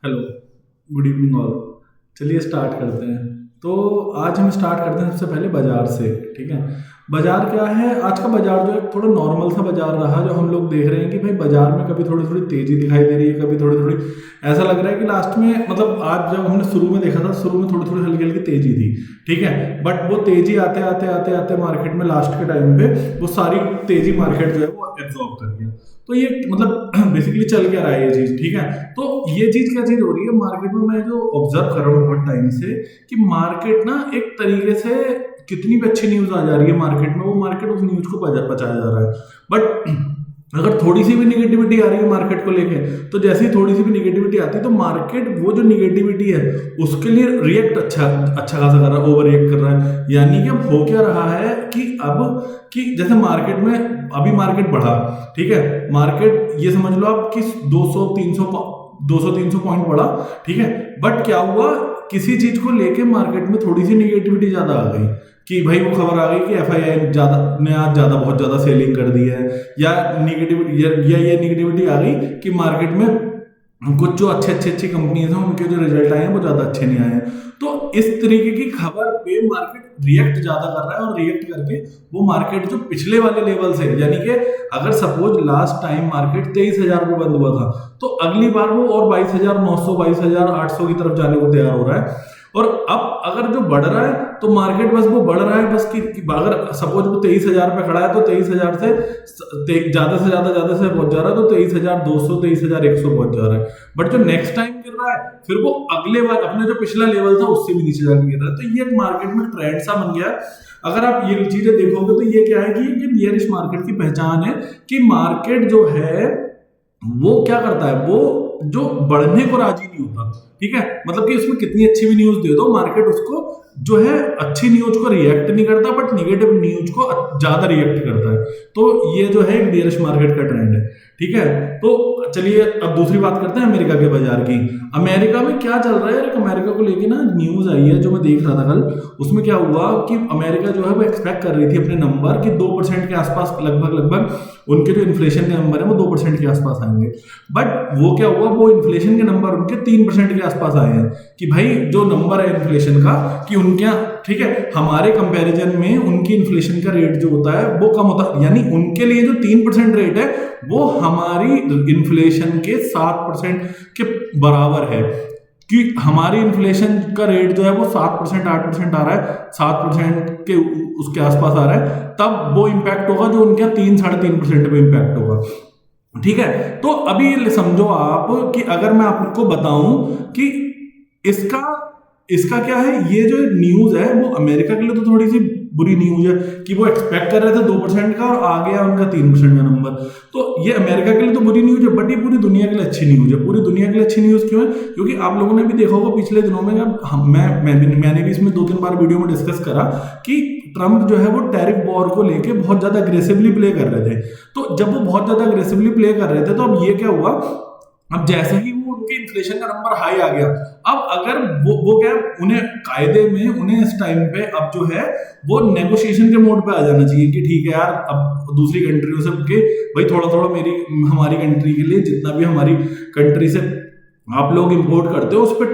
Hello, good evening all. चलिए start करते हैं। तो आज हम स्टार्ट करते हैं सबसे पहले बाज़ार से। ठीक है, बाज़ार क्या है? आज का बाज़ार जो है थोड़ा नॉर्मल सा बाज़ार रहा, जो हम लोग देख रहे हैं कि भाई बाज़ार में कभी थोड़ी थोड़ी तेज़ी दिखाई दे रही है, कभी थोड़ी थोड़ी ऐसा लग रहा है कि लास्ट में, मतलब आज जब हमने शुरू में देखा था, शुरू में थोड़ी थोड़ी हल्की हल्की तेज़ी थी। ठीक है, बट वो तेज़ी आते आते आते आते मार्केट में लास्ट के टाइम पे वो सारी तेज़ी मार्केट जो है वो एब्जॉर्ब कर गया। तो ये मतलब बेसिकली चल क्या रहा है ये चीज़। ठीक है, तो ये चीज़ क्या चीज़ हो रही है मार्केट में, मैं जो ऑब्जर्व कर रहा हूँ बहुत टाइम से, कि मार्केट ना एक तरीके से कितनी भी अच्छी न्यूज़ आ जा रही है मार्केट में, वो मार्केट उस न्यूज़ को बचाया जा रहा है। बट अगर थोड़ी सी भी निगेटिविटी आ रही है मार्केट को लेके, तो जैसे ही थोड़ी सी भी निगेटिविटी आती है तो मार्केट वो जो निगेटिविटी है उसके लिए रिएक्ट अच्छा अच्छा खासा कर रहा है, ओवर रिएक्ट कर रहा है। यानी कि अब हो क्या रहा है कि अब कि जैसे मार्केट में अभी मार्केट बढ़ा, ठीक है, मार्केट ये समझ लो आप कि 200-300 पॉइंट बढ़ा। ठीक है, बट क्या हुआ, किसी चीज को लेके मार्केट में थोड़ी सी निगेटिविटी ज्यादा आ गई, कि भाई वो खबर आ गई कि एफआईआई ज्यादा ने आज ज्यादा बहुत ज्यादा सेलिंग कर दी है, या निगेटिविटी या ये निगेटिविटी आ गई कि मार्केट में कुछ जो अच्छी कंपनीज हैं उनके जो रिजल्ट आए हैं वो ज्यादा अच्छे नहीं आए हैं। तो इस तरीके की खबर पे मार्केट रिएक्ट ज्यादा कर रहा है, और रिएक्ट करके वो मार्केट जो पिछले वाले लेवल से, यानी कि अगर सपोज लास्ट टाइम मार्केट 23,000 पे बंद हुआ था, तो अगली बार वो और 22,900 22,800 की तरफ जाने को तैयार हो रहा है। और अब अगर जो बढ़ रहा है तो मार्केट बस वो बढ़ रहा है, बस कि अगर सपोज वो 23,000 पे खड़ा है तो 23,000 से ज्यादा से पहुंच जा रहा है, तो 23,200 23,100 पहुंच जा रहा है। बट जो नेक्स्ट टाइम गिर रहा है फिर वो अगले बार अपने जो पिछला लेवल था उससे भी नीचे जाकर गिर रहा है। तो ये मार्केट में ट्रेंड सा बन गया है। अगर आप ये चीजें देखोगे तो ये क्या है कि ये बियरिश मार्केट की पहचान है, कि मार्केट जो है वो क्या करता है, वो जो बढ़ने को राजी नहीं होता। ठीक है, मतलब कि उसमें कितनी अच्छी भी न्यूज दे दो, मार्केट उसको जो है अच्छी न्यूज को रिएक्ट नहीं करता, बट निगेटिव न्यूज को ज्यादा रिएक्ट करता है। तो ये जो है एक बियरिश मार्केट का ट्रेंड है। ठीक है, तो चलिए अब दूसरी बात करते हैं अमेरिका के बाजार की। अमेरिका में क्या चल रहा है? एक अमेरिका को लेके ना न्यूज आई है जो मैं देख रहा था कल। उसमें क्या हुआ कि अमेरिका जो है वो एक्सपेक्ट कर रही थी अपने नंबर कि 2% के आसपास, लगभग उनके जो इन्फ्लेशन के नंबर है वो 2% के आसपास आएंगे। बट वो क्या हुआ, वो इन्फ्लेशन के नंबर उनके 3% के आसपास आए हैं। कि भाई जो नंबर है इन्फ्लेशन का, कि उनके यहाँ, ठीक है, हमारे कंपैरिजन में उनकी इन्फ्लेशन का रेट जो होता है वो कम होता है, यानी उनके लिए जो 3% रेट है वो हमारी इन्फ्लेशन के 7% के बराबर है। कि हमारी इन्फ्लेशन का रेट जो है वो 7% 8% आ रहा है, 7% के उसके आसपास आ रहा है, तब वो इम्पैक्ट होगा जो उनके यहाँ 3-3.5% पे इम्पैक्ट होगा। ठीक है, तो अभी समझो आप कि अगर मैं आपको बताऊं कि इसका इसका क्या है, ये जो न्यूज है वो अमेरिका के लिए तो थोड़ी सी बुरी न्यूज है, कि वो एक्सपेक्ट कर रहे थे 2% का और आ गया उनका 3% का नंबर। तो ये अमेरिका के लिए तो बुरी न्यूज है, बट ये पूरी दुनिया के लिए अच्छी न्यूज है। पूरी दुनिया के लिए अच्छी न्यूज क्यों है? क्योंकि आप लोगों ने भी देखा होगा पिछले दिनों में, मैंने भी इसमें 2-3 बार वीडियो में डिस्कस करा कि ट्रंप जो है वो टैरिफ वॉर को लेके बहुत ज्यादा अग्रेसिवली प्ले कर रहे थे। तो जब वो बहुत ज्यादा अग्रेसिवली प्ले कर रहे थे तो अब ये क्या हुआ, अब जैसे ही वो उनके इन्फ्लेशन का नंबर हाई आ गया, अब अगर वो क्या, उन्हें कायदे में उन्हें इस टाइम पे अब जो है वो नेगोशिएशन के मोड पे आ जाना चाहिए कि ठीक है यार, अब दूसरी कंट्रियों से के भाई थोड़ा थोड़ा हमारी कंट्री के लिए जितना भी हमारी कंट्री से आप लोग इंपोर्ट करते हो उस पर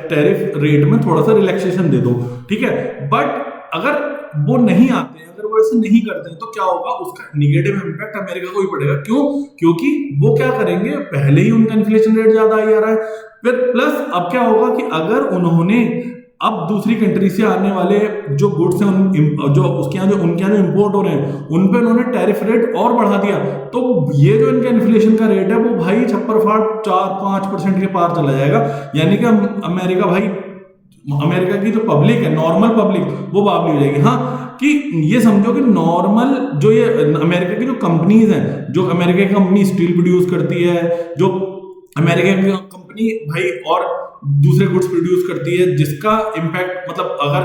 टैरिफ रेट में थोड़ा सा रिलैक्सेशन दे दो। ठीक है, बट अगर वो नहीं आते, अगर वो ऐसे नहीं करते हैं तो क्या होगा, उसका निगेटिव इंपैक्ट अमेरिका को ही पड़ेगा। क्यों? क्योंकि वो क्या करेंगे, पहले ही उनका इन्फ्लेशन रेट ज्यादा ही आ रहा है, फिर प्लस अब क्या होगा कि अगर उन्होंने अब दूसरी कंट्री से आने वाले जो गुड्स हैं जो उसके यहाँ जो उनके यहाँ जो इंपोर्ट हो रहे हैं उन पे उन्होंने टैरिफ रेट और बढ़ा दिया, तो ये जो इनका इन्फ्लेशन का रेट है वो भाई छप्पर फाट 4-5% के पार चला जाएगा। यानी कि अमेरिका भाई, अमेरिका की जो पब्लिक है, नॉर्मल पब्लिक, वो बावली हो जाएगी। हाँ, कि ये समझो कि नॉर्मल जो ये अमेरिका की जो कंपनीज हैं, जो अमेरिका की कंपनी स्टील प्रोड्यूस करती है, जो अमेरिका की कंपनी भाई और दूसरे गुड्स प्रोड्यूस करती है, जिसका इम्पैक्ट, मतलब अगर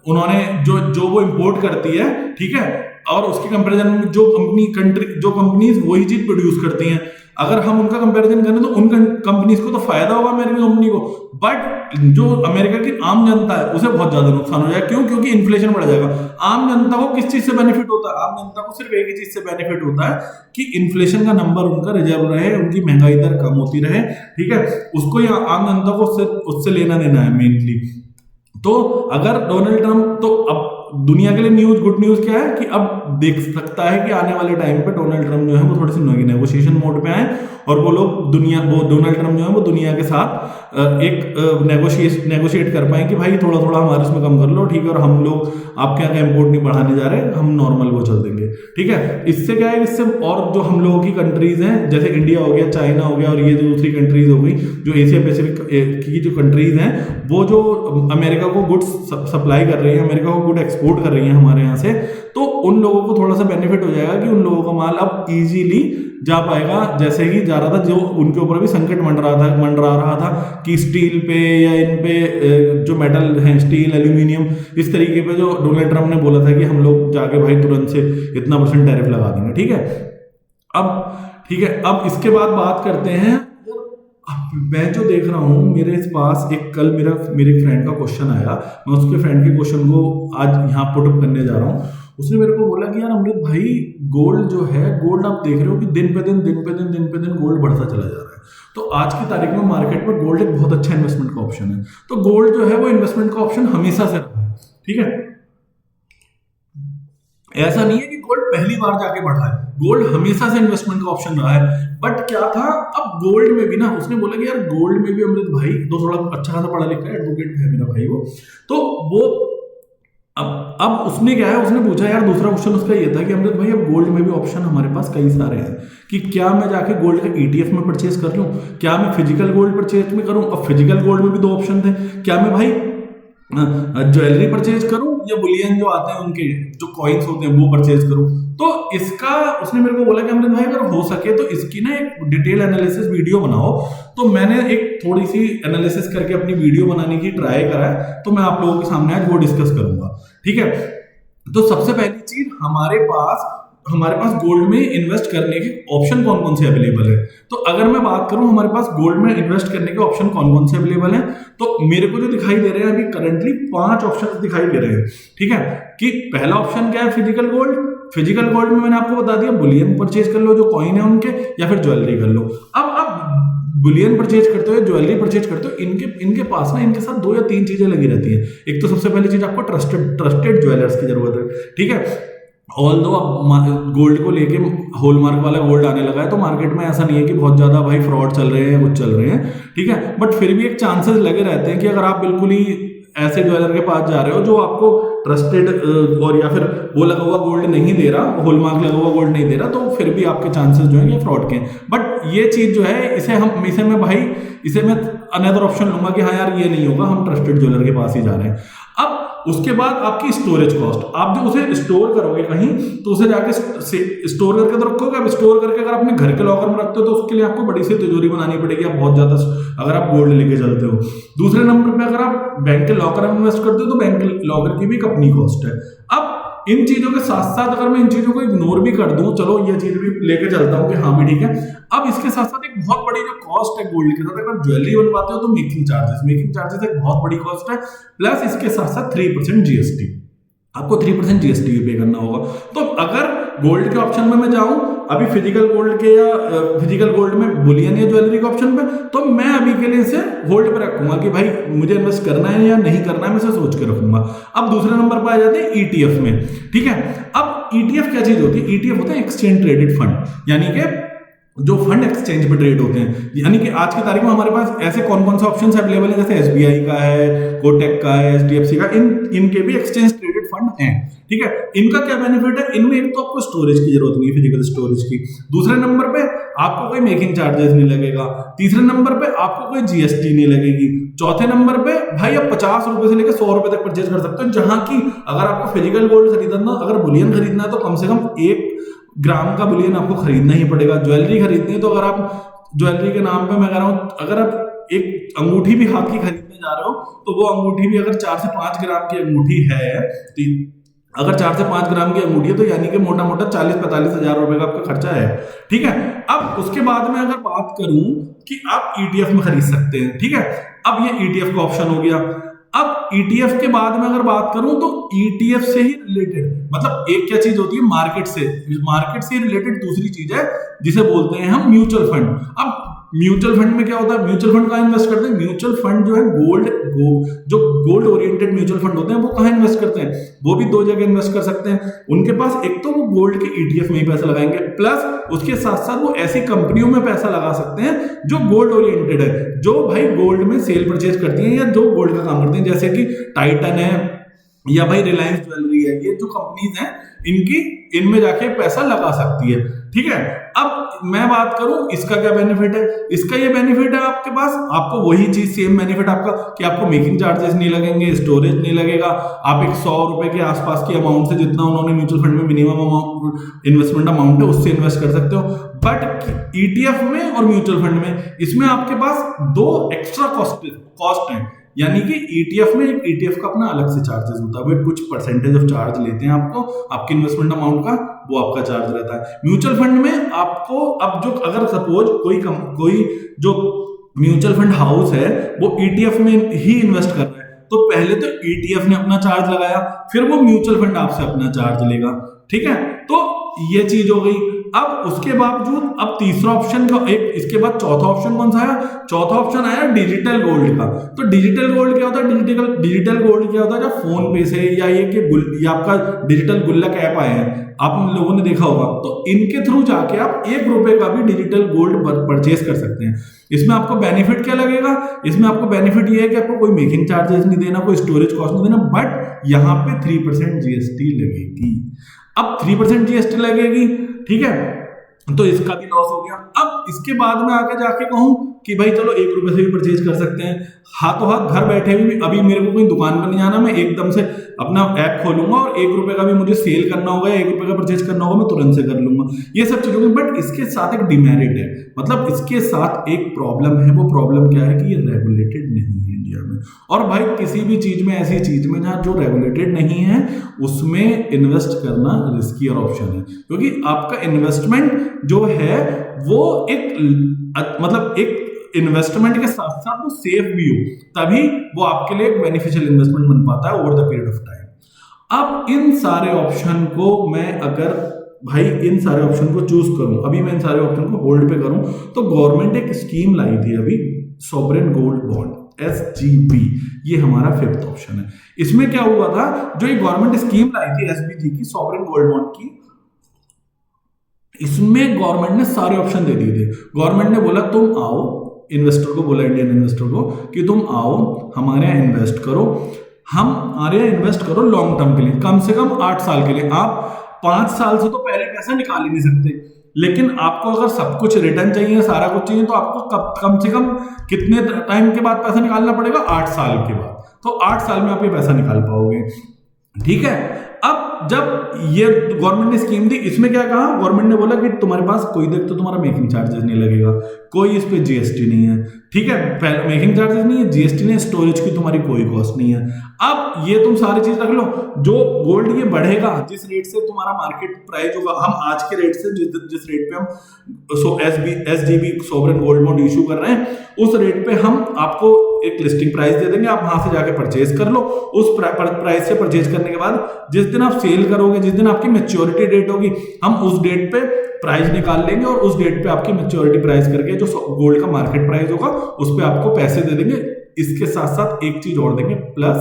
उन्होंने जो वो इंपोर्ट करती है, ठीक है, और उसके कंपैरिजन में जो कंपनीज वही चीज प्रोड्यूस करती हैं, अगर हम उनका कंपैरिजन करें तो उन कंपनीज को तो फायदा होगा अमेरिकन कंपनी को, बट जो अमेरिका की आम जनता है उसे बहुत ज्यादा नुकसान हो जाएगा। क्यों? क्योंकि इन्फ्लेशन बढ़ जाएगा। आम जनता को किस चीज से बेनिफिट होता है? आम जनता को सिर्फ एक ही चीज से बेनिफिट होता है कि इन्फ्लेशन का नंबर उनका रिजर्व रहे, उनकी महंगाई दर कम होती रहे, ठीक है। उसको या आम जनता को उससे लेना देना है मेनली। तो अगर डोनाल्ड ट्रंप, तो अब दुनिया के लिए न्यूज, गुड न्यूज क्या है कि अब देख सकता है कि आने वाले टाइम पे डोनाल्ड ट्रंप जो है वो थोड़े से नेगोशिएशन मोड पे आए और वो डोनाल्ड ट्रंप जो है वो दुनिया के साथ एक नेगोशिएट कर पाए कि भाई थोड़ा थोड़ा हमारे उसमें कम कर लो, ठीक है, और हम लोग आपके यहाँ का इम्पोर्ट नहीं बढ़ाने जा रहे, हम नॉर्मल वो चल देंगे, ठीक है। इससे क्या है, इससे और जो हम लोगों की कंट्रीज हैं जैसे इंडिया हो गया, चाइना हो गया, और ये जो दूसरी कंट्रीज हो गई जो एशिया पैसिफिक की जो कंट्रीज हैं, वो जो अमेरिका को गुड्स सप्लाई कर रही है, अमेरिका को गुड एक्सपोर्ट कर रही है हमारे यहाँ से, तो उन लोगों को थोड़ा सा बेनिफिट हो जाएगा कि उन लोगों का माल अब इजीली जा पाएगा। जैसे कि जा रहा था, जो उनके ऊपर भी संकट मंडरा रहा था कि स्टील पे या इन पे जो मेटल है, स्टील, एल्यूमिनियम, इस तरीके पे जो डोनाल्ड ट्रंप ने बोला था कि हम लोग जाके भाई तुरंत से इतना % टैरिफ लगा देंगे, ठीक है। अब इसके बाद बात करते हैं, मैं जो देख रहा हूँ मेरे पास कल मेरे फ्रेंड का क्वेश्चन आया, मैं उसके फ्रेंड के क्वेश्चन को आज यहाँ पुटअप करने जा रहा हूँ। उसने मेरे को बोला कि यार अमृत भाई, गोल्ड जो है, गोल्ड आप देख रहे हो कि दिन पे दिन गोल्ड बढ़ता चला जा रहा है। तो आज की तारीख में मार्केट में गोल्ड एक बहुत अच्छा इन्वेस्टमेंट का ऑप्शन है। तो गोल्ड जो है वो इन्वेस्टमेंट का ऑप्शन हमेशा से रहा है, ठीक है। ऐसा नहीं है कि गोल्ड पहली बार जाके बढ़ा है, गोल्ड हमेशा से इन्वेस्टमेंट का ऑप्शन रहा है। बट क्या था, अब गोल्ड में भी ना, उसने बोला कि यार गोल्ड में भी अमृत भाई, तो थोड़ा अच्छा खासा पढ़ा लिखा है, एडवोकेट है मेरा भाई वो, तो वो अब उसने क्या है, उसने पूछा यार, दूसरा क्वेश्चन उसका ये था कि अमृत भाई अब गोल्ड में भी ऑप्शन हमारे पास कई सारे हैं कि क्या मैं जाके गोल्ड का ETF में परचेज कर लूं, क्या मैं फिजिकल गोल्ड परचेज में करूं। अब फिजिकल गोल्ड में भी 2 ऑप्शन थे, क्या मैं भाई ज्वेलरी परचेज करूं या बुलियन जो आते हैं उनके जो कॉइन्स होते हैं वो परचेज करूं। तो इसका उसने मेरे को बोला कि अमृत भाई अगर हो सके तो इसकी ना एक डिटेल एनालिसिस वीडियो बनाओ। तो मैंने एक थोड़ी सी एनालिसिस करके अपनी वीडियो बनाने की ट्राई करा है, तो मैं आप लोगों के सामने आज वो डिस्कस करूंगा, ठीक है। तो सबसे पहली चीज, हमारे पास गोल्ड में इन्वेस्ट करने के ऑप्शन कौन कौन से अवेलेबल है। तो अगर मैं बात करूं हमारे पास गोल्ड में इन्वेस्ट करने के ऑप्शन कौन कौन से अवेलेबल हैं, तो मेरे को जो दिखाई दे रहे हैं अभी करंटली 5 ऑप्शन दिखाई दे रहे हैं, ठीक है। कि पहला ऑप्शन क्या है, फिजिकल गोल्ड में मैंने आपको बता दिया, बुलियन परचेज कर लो जो कॉइन है उनके, या फिर ज्वेलरी कर लो। अब बुलियन परचेज करते हो, ज्वेलरी परचेज करते हो, इनके पास ना, इनके साथ 2 या 3 चीजें लगी रहती हैं। एक तो सबसे पहली चीज, आपको ट्रस्टेड ज्वेलर्स की जरूरत है, ठीक है। ऑल्दो अब गोल्ड को लेके हॉलमार्क वाला गोल्ड आने लगा है, तो मार्केट में ऐसा नहीं है कि बहुत ज्यादा भाई फ्रॉड चल रहे हैं, कुछ चल रहे हैं, ठीक है। बट फिर भी एक चांसेस लगे रहते हैं कि अगर आप बिल्कुल ही ऐसे ज्वेलर के पास जा रहे हो जो आपको ट्रस्टेड और या फिर वो लगा हुआ गोल्ड नहीं दे रहा, हॉलमार्क लगा हुआ गोल्ड नहीं दे रहा, तो फिर भी आपके चांसेस जो है ये फ्रॉड के। बट ये चीज जो है, इसे मैं अनदर ऑप्शन लूंगा कि हाँ यार ये नहीं होगा, हम ट्रस्टेड ज्वेलर के पास ही जा रहे हैं। अब उसके बाद आपकी स्टोरेज कॉस्ट, आप जो उसे स्टोर करोगे कहीं, तो उसे जाके स्टोर करके तो रखोगे। अब स्टोर करके अगर अपने घर के लॉकर में रखते हो तो उसके लिए आपको बड़ी सी तिजोरी बनानी पड़ेगी, आप बहुत ज्यादा, अगर आप गोल्ड लेके चलते हो। दूसरे नंबर पे अगर आप बैंक के लॉकर में इन्वेस्ट करते हो तो बैंक के लॉकर की भी एक अपनी कॉस्ट है। अब इन चीजों के साथ साथ अगर मैं इन चीजों को इग्नोर भी कर दूं, चलो ये चीज भी लेके चलता हूं कि हाँ भी ठीक है। अब इसके साथ साथ एक बहुत बड़ी जो कॉस्ट है गोल्ड के साथ, अगर ज्वेलरी बनवाते हो तो मेकिंग चार्जेस एक बहुत बड़ी कॉस्ट है, प्लस इसके साथ साथ 3% GST, आपको 3% GST पे करना होगा। तो अगर गोल्ड के ऑप्शन में मैं जाऊं अभी फिजिकल गोल्ड में बुलियन या ज्वेलरी के ऑप्शन पे, तो मैं अभी के लिए इसे होल्ड पे रखूंगा कि भाई मुझे इन्वेस्ट करना है या नहीं करना है, मैं इसे सोच के रखूंगा। अब दूसरे नंबर पर आ जाते हैं ETF में, ठीक है। अब ETF क्या चीज होती है, ETF होता है एक्सचेंज ट्रेडेड फंड, यानी कि जो फंड एक्सचेंज पे ट्रेड होते हैं। यानी कि आज की तारीख में हमारे पास ऐसे कौन कौन से ऑप्शंस अवेलेबल हैं, जैसे SBI का है, कोटक का है, HDFC का, इनके भी एक्सचेंज ट्रेडेड फंड हैं, ठीक है। इनका क्या बेनिफिट है, इनमें एक तो आपको स्टोरेज की जरूरत नहीं है, फिजिकल स्टोरेज की। दूसरे नंबर पे आपको कोई मेकिंग चार्जेस नहीं लगेगा। तीसरे नंबर पे आपको कोई GST नहीं लगेगी। चौथे नंबर पे भाई आप 50 रुपए से लेकर 100 रुपए तक परचेज कर सकते हो, जहां की अगर आपको फिजिकल गोल्ड खरीदना, अगर बुलियन खरीदना है तो कम से कम 1 ग्राम का बुलियन आपको खरीदना ही पड़ेगा। ज्वेलरी खरीदनी है तो अगर आप ज्वेलरी के नाम पे, मैं कह रहा हूं, अगर आप एक अंगूठी भी हाथ की खरीदने जा रहे हो तो वो अंगूठी भी अगर 4 से 5 ग्राम की अंगूठी है, अगर 4 से 5 ग्राम की अंगूठी है तो यानी कि मोटा मोटा 40-45 हजार रुपए का आपका खर्चा है, ठीक है। अब उसके बाद में अगर बात करूं कि आप ईटीएफ में खरीद सकते हैं, ठीक है। अब ये ईटीएफ का ऑप्शन हो गया। अब ईटीएफ के बाद में अगर बात करूं तो ईटीएफ से ही रिलेटेड मतलब एक क्या चीज होती है, मार्केट से रिलेटेड दूसरी चीज है जिसे बोलते हैं हम म्यूचुअल फंड। अब म्यूचुअल फंड में क्या होता है, म्यूचुअल फंड कहाँ इन्वेस्ट करते हैं, म्यूचुअल फंड जो है जो गोल्ड ओरिएंटेड म्यूचुअल फंड होते हैं वो कहाँ इन्वेस्ट करते हैं, वो भी दो जगह इन्वेस्ट कर सकते हैं। उनके पास एक तो वो गोल्ड के ईटीएफ में ही पैसा लगाएंगे, प्लस उसके साथ साथ वो ऐसी कंपनियों में पैसा लगा सकते हैं जो गोल्ड ओरिएंटेड है, जो भाई गोल्ड में सेल परचेज करती हैं या जो गोल्ड का काम करती हैं, जैसे कि टाइटन है या भाई रिलायंस ज्वेलरी है। ये जो कंपनीज हैं इनमें जाके पैसा लगा सकती है, ठीक है। अब मैं बात करूं इसका क्या बेनिफिट है, इसका ये बेनिफिट है आपके पास, आपको वही चीज सेम बेनिफिट आपका कि आपको मेकिंग चार्जेस नहीं लगेंगे, स्टोरेज नहीं लगेगा। आप एक 100 रुपए के आसपास की अमाउंट से, जितना उन्होंने म्यूचुअल फंड में मिनिमम अमाउंट इन्वेस्टमेंट अमाउंट है उससे इन्वेस्ट कर सकते हो। बट ईटीएफ में और म्यूचुअल फंड में इसमें आपके पास दो एक्स्ट्रा कॉस्ट है, यानी कि ईटीएफ में एक ईटीएफ का अपना अलग से चार्जेस होता है, वो कुछ परसेंटेज ऑफ चार्ज लेते हैं आपको आपके इन्वेस्टमेंट अमाउंट का, वो आपका चार्ज रहता है। म्यूचुअल फंड में आपको अब जो अगर सपोज कोई जो म्यूचुअल फंड हाउस है वो ईटीएफ में ही इन्वेस्ट कर रहा है, तो पहले तो ईटीएफ ने अपना चार्ज लगाया, फिर वो म्यूचुअल फंड आपसे अपना चार्ज लेगा, ठीक है। तो ये चीज हो गई। अब उसके बावजूद अब तीसरा ऑप्शन का एक इसके बाद चौथा ऑप्शन कौन सा आया, चौथा ऑप्शन आया डिजिटल गोल्ड का। तो डिजिटल गोल्ड क्या होता है, डिजिटल गोल्ड क्या होता है, जब फोन पे से या ये आपका डिजिटल गुल्लक ऐप आए हैं आप लोगों ने देखा होगा, तो इनके थ्रू जाके आप ₹1 का भी डिजिटल गोल्ड परचेज कर सकते हैं। इसमें आपको बेनिफिट क्या लगेगा, इसमें आपको बेनिफिट ये है कि आपको कोई मेकिंग चार्जेस नहीं देना, कोई स्टोरेज कॉस्ट नहीं देना, बट यहाँ पे 3% जीएसटी लगेगी। अब 3% जीएसटी लगेगी, ठीक है, तो इसका भी लॉस हो गया। अब इसके बाद में आगे जाके कहूं कि भाई चलो ₹1 से भी परचेज कर सकते हैं, हाथों हाथ घर बैठे भी। अभी मेरे को कोई दुकान पर नहीं जाना, मैं एकदम से अपना ऐप खोलूंगा और ₹1 का भी मुझे सेल करना होगा, ₹1 का परचेज करना होगा, मैं तुरंत से कर लूंगा, ये सब चीजों में। बट इसके साथ एक डिमेरिट है, मतलब इसके साथ एक प्रॉब्लम है। वो प्रॉब्लम क्या है कि ये रेगुलेटेड नहीं है इंडिया में। और भाई किसी भी चीज में, ऐसी चीज में जहां जो रेगुलेटेड नहीं है उसमें इन्वेस्ट करना रिस्कियर ऑप्शन है, क्योंकि आपका इन्वेस्टमेंट जो है वो एक इन्वेस्टमेंट के साथ साथ वो सेफ भी हो, तभी वो आपके लिए एक बेनिफिशियल इन्वेस्टमेंट बन पाता है over the period of time. अब इन सारे ऑप्शन को मैं अगर भाई इन सारे ऑप्शन को चूज करूं, अभी मैं इन सारे ऑप्शन को होल्ड पे करूं, तो गवर्नमेंट एक स्कीम लाई थी अभी, सॉवरेन गोल्ड बॉन्ड SGB, ये हमारा 5th ऑप्शन है। इसमें क्या हुआ था, जो ये गवर्नमेंट स्कीम लाई थी SBG की, सॉवरेन गोल्ड बॉन्ड की, इसमें गवर्नमेंट ने सारे ऑप्शन दे दिए थे। गवर्नमेंट ने बोला तुम आओ, इन्वेस्टर को बोला, इंडियन इन्वेस्टर को, कि तुम आओ हमारे यहाँ इन्वेस्ट करो, हमारे यहाँ इन्वेस्ट करो लॉन्ग टर्म के लिए, कम से कम 8 साल के लिए। आप 5 साल से तो पहले पैसा निकाल ही नहीं सकते, लेकिन आपको अगर सब कुछ रिटर्न चाहिए, सारा कुछ चाहिए, तो आपको कम से कम कितने टाइम के बाद पैसा निकालना पड़ेगा, 8 साल के बाद। तो 8 साल में आप ये पैसा निकाल पाओगे, ठीक है। अब जब ये गवर्नमेंट ने स्कीम दी, इसमें क्या कहा, गवर्नमेंट ने बोला कि तुम्हारे पास कोई देख तो तुम्हारा मेकिंग चार्जेस नहीं लगेगा, कोई इस पे जीएसटी नहीं है, ठीक है, मेकिंग चार्जेस नहीं है, जीएसटी नहीं है, स्टोरेज की तुम्हारी कोई कॉस्ट नहीं है। अब ये तुम सारी चीज रख लो, जो गोल्ड ये बढ़ेगा, जिस रेट से तुम्हारा मार्केट प्राइस होगा, हम आज के रेट से जिस रेट पे हम SGB sovereign gold bond issue कर रहे हैं, उस रेट पे हम आपको एक लिस्टिंग प्राइस दे देंगे, आप वहां से जाके परचेज कर लो। उस प्राइस से परचेज करने के बाद जिस दिन आप सेल करोगे, जिस दिन आपकी मैच्योरिटी डेट होगी, हम उस डेट पे प्राइस निकाल लेंगे और उस डेट पे आपकी मैच्योरिटी प्राइस करके जो गोल्ड का मार्केट प्राइस होगा उस पे आपको पैसे दे देंगे। इसके साथ साथ एक चीज और देंगे, प्लस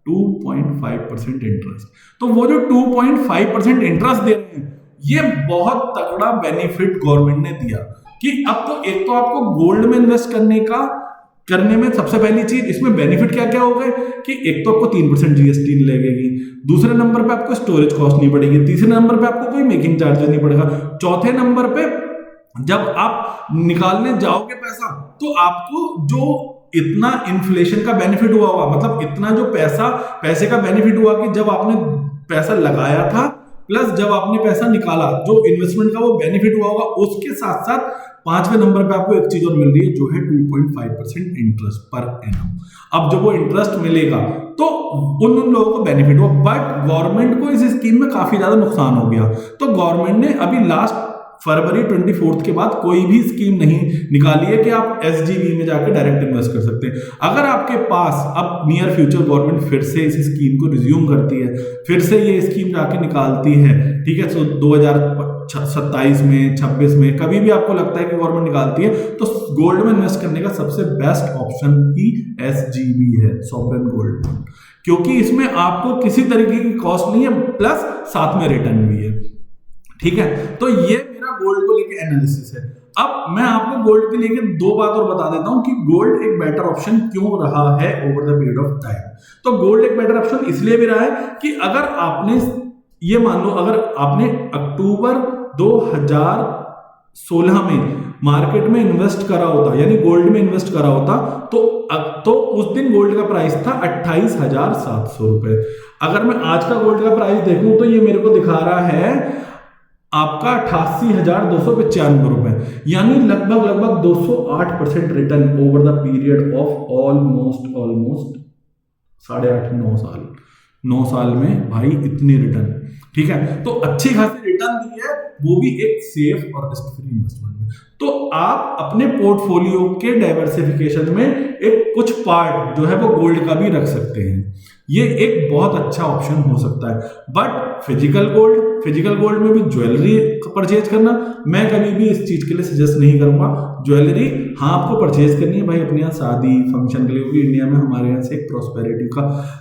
2.5% इंटरेस्ट। तो वो जो 2.5% इंटरेस्ट दे रहे हैं, ये बहुत तगड़ा बेनिफिट गवर्नमेंट ने दिया कि अब तो एक तो आपको गोल्ड में इन्वेस्ट करने में सबसे पहली चीज इसमें बेनिफिट क्या क्या हो गए कि एक तो आपको 3% जीएसटी नहीं लगेगी, दूसरे नंबर पे आपको स्टोरेज कॉस्ट नहीं पड़ेगी, तीसरे नंबर पे आपको कोई मेकिंग चार्जेस नहीं पड़ेगा, चौथे नंबर पे जब आप निकालने जाओगे पैसा, तो आपको जो इतना इन्फ्लेशन का बेनिफिट हुआ होगा, मतलब इतना जो पैसे का बेनिफिट हुआ कि जब आपने पैसा लगाया था प्लस जब आपने पैसा निकाला, जो इन्वेस्टमेंट का वो बेनिफिट हुआ होगा, उसके साथ साथ 5वें नंबर पे आपको एक चीज और मिल रही है, जो है 2.5% इंटरेस्ट पर एनम। अब जब वो इंटरेस्ट मिलेगा तो उन लोगों को बेनिफिट हुआ, बट गवर्नमेंट को इस स्कीम में काफी ज्यादा नुकसान हो गया। तो गवर्नमेंट ने अभी लास्ट फरवरी 24 के बाद कोई भी स्कीम नहीं निकाली है कि आप SGB में जाकर डायरेक्ट इन्वेस्ट कर सकते हैं। अगर आपके पास अब नियर फ्यूचर गवर्नमेंट फिर से इस स्कीम को रिज्यूम करती है, फिर से ये स्कीम जाके निकालती है, ठीक है, तो 2027 में 26 में कभी भी आपको लगता है कि गवर्नमेंट निकालती है, तो गोल्ड में इन्वेस्ट करने का सबसे बेस्ट ऑप्शन ही SGB है, सॉवरेन गोल्ड बॉन्ड, क्योंकि इसमें आपको किसी तरीके की कॉस्ट नहीं है, प्लस साथ में रिटर्न भी है। ठीक है, तो ये मेरा गोल्ड को लेके एनालिसिस है। अब मैं आपको गोल्ड के लेके दो बात और बता देता हूं कि गोल्ड एक बेटर ऑप्शन क्यों रहा है over the period of time. तो गोल्ड एक बेटर ऑप्शन इसलिए भी रहा है कि अगर आपने ये मान लो, अगर आपने अक्टूबर 2016 में मार्केट में इन्वेस्ट करा होता, यानी गोल्ड में इन्वेस्ट करा होता, तो उस दिन गोल्ड का प्राइस था 28,700 रुपए। अगर मैं आज का गोल्ड का प्राइस देखूं तो ये मेरे को दिखा रहा है आपका 88,295 रुपए, यानी लगभग 208% return over the period of almost 8.5 9 साल में भाई इतनी रिटर्न। ठीक है, तो अच्छी खासी रिटर्न दी है, वो भी एक सेफ और रिस्क फ्री इन्वेस्टमेंट में। तो आप अपने पोर्टफोलियो के डाइवर्सिफिकेशन में एक कुछ पार्ट जो है वो गोल्ड का भी रख सकते हैं। ये एक बहुत अच्छा ऑप्शन हो सकता है। बट फिजिकल गोल्ड में भी ज्वेलरी परचेज करना मैं कभी भी इस चीज के लिए सजेस्ट नहीं करूंगा। ज्वेलरी हाँ आपको परचेज करनी है भाई अपने यहाँ शादी फंक्शन के लिए, क्योंकि इंडिया में हमारे यहाँ से एक प्रॉस्पेरिटी का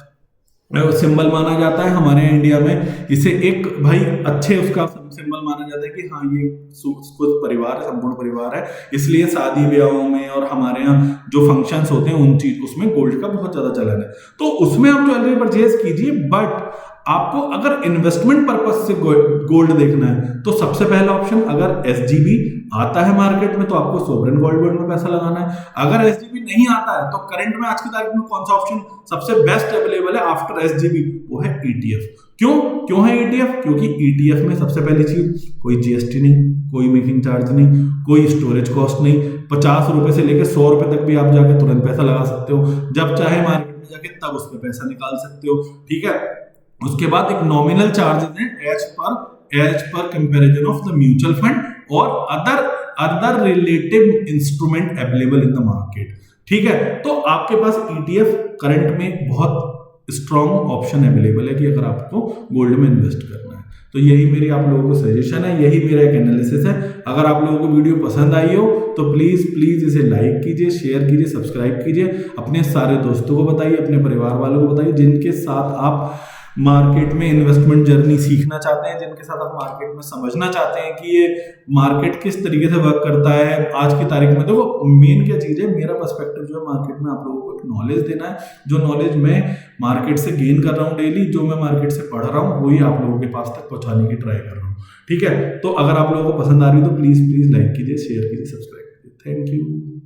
सिंबल माना जाता है। हमारे यहाँ इंडिया में इसे एक भाई अच्छे उसका सिंबल माना जाता है कि हाँ ये कुछ परिवार है, संपूर्ण परिवार है, इसलिए शादी ब्याहों में और हमारे यहाँ जो फंक्शंस होते हैं उसमें गोल्ड का बहुत ज्यादा चलन है। तो उसमें आप ज्वेलरी परचेज कीजिए, बट आपको अगर इन्वेस्टमेंट पर्पस से गोल्ड देखना है तो सबसे पहला ऑप्शन, अगर SGB आता है मार्केट में तो आपको सोवरेन गोल्ड बॉन्ड में पैसा लगाना है। अगर SGB नहीं आता है तो करंट में आज की तारीख में कौन सा ऑप्शन सबसे बेस्ट अवेलेबल है आफ्टर SGB, वो है ETF। क्यों है ETF? क्योंकि ETF में सबसे पहली चीज कोई GST नहीं, कोई मेकिंग चार्ज नहीं, कोई स्टोरेज कॉस्ट नहीं। 50 रुपए से लेकर 100 रुपए तक भी आप जाके तुरंत पैसा लगा सकते हो, जब चाहे मार्केट में जाके तब उस पर पैसा निकाल सकते हो। ठीक है, उसके बाद एक नॉमिनल चार्जेस हैं as per comparison of the mutual fund और other relative instrument available in the market. ठीक है, तो आपके पास ETF करंट में बहुत स्ट्रॉन्ग ऑप्शन अवेलेबल है कि अगर आपको गोल्ड में इन्वेस्ट करना है। तो यही मेरी आप लोगों को सजेशन है, यही मेरा एक एनालिसिस है। अगर आप लोगों को वीडियो पसंद आई हो तो प्लीज इसे लाइक कीजिए, शेयर कीजिए, सब्सक्राइब कीजिए, अपने सारे दोस्तों को बताइए, अपने परिवार वालों को बताइए जिनके साथ आप मार्केट में इन्वेस्टमेंट जर्नी सीखना चाहते हैं, जिनके साथ आप मार्केट में समझना चाहते हैं कि ये मार्केट किस तरीके से वर्क करता है आज की तारीख में। देखो मेन क्या चीज है, मेरा पर्सपेक्टिव जो है मार्केट में आप लोगों को एक नॉलेज देना है। जो नॉलेज मैं मार्केट से गेन कर रहा हूँ डेली, जो मैं मार्केट से पढ़ रहा हूँ, वही आप लोगों के पास तक पहुंचाने की ट्राई कर रहा हूँ। ठीक है, तो अगर आप लोगों को पसंद आ रही है तो प्लीज लाइक कीजिए, शेयर कीजिए, सब्सक्राइब कीजिए। Thank you.